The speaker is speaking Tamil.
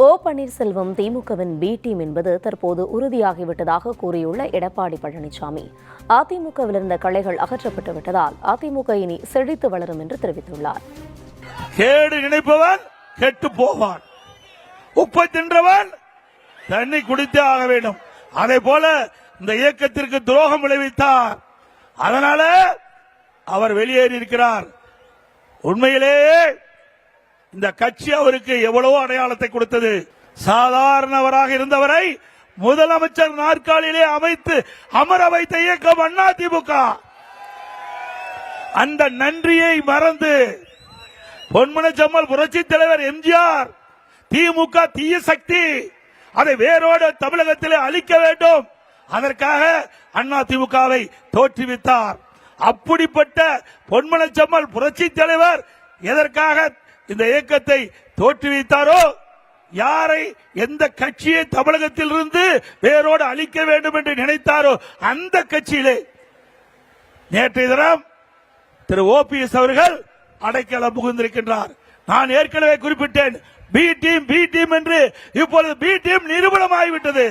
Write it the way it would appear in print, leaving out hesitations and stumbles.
ஓ பன்னீர்செல்வம் திமுகவின் பி டீம் என்பது தற்போது உறுதியாகிவிட்டதாக கூறியுள்ள எடப்பாடி பழனிசாமி, அதிமுகவிலிருந்த களைகள் அகற்றப்பட்டு விட்டதால் அதிமுக இனி செழித்து வளரும் என்று தெரிவித்துள்ளார். கேடு நினைப்பவன் கெட்டு போவான், உப்பை தின்றவன் தண்ணி குடித்தே ஆக வேண்டும். அதே போல இந்த இயக்கத்திற்கு துரோகம் விளைவித்தார், அதனால அவர் வெளியேறி இருக்கிறார். உண்மையிலேயே இந்த கட்சி அவருக்கு எவ்வளவோ அடையாளத்தை கொடுத்தது. சாதாரணவராக இருந்தவரை முதலமைச்சர் நாற்காலியிலே அமைத்து அமர வைத்த இயக்கம் அதிமுக. அந்த நன்றியை மறந்து பொன்மனச்செம்மல் புரட்சி தலைவர் எம்ஜிஆர் திமுக தீய சக்தி, அதை வேரோடு தமிழகத்திலே அழிக்க வேண்டும், அதற்காக அதிமுகவை தோற்றுவித்தார். அப்படிப்பட்ட பொன்மனச்செம்மல் புரட்சி தலைவர் எதற்காக இந்த இயக்கத்தை தோற்றுவித்தாரோ, யாரை எந்த கட்சியை தமிழகத்தில் இருந்து வேரோடு அழிக்க வேண்டும் என்று நினைத்தாரோ அந்த கட்சியிலே நேற்றைய தினம் திரு OPS அவர்கள் அடைக்கலம் புகுந்திருக்கின்றார். நான் ஏற்கனவே குறிப்பிட்டேன், பி டீம் என்று. இப்பொழுது பி டீம் நிரூபணமாகிவிட்டது.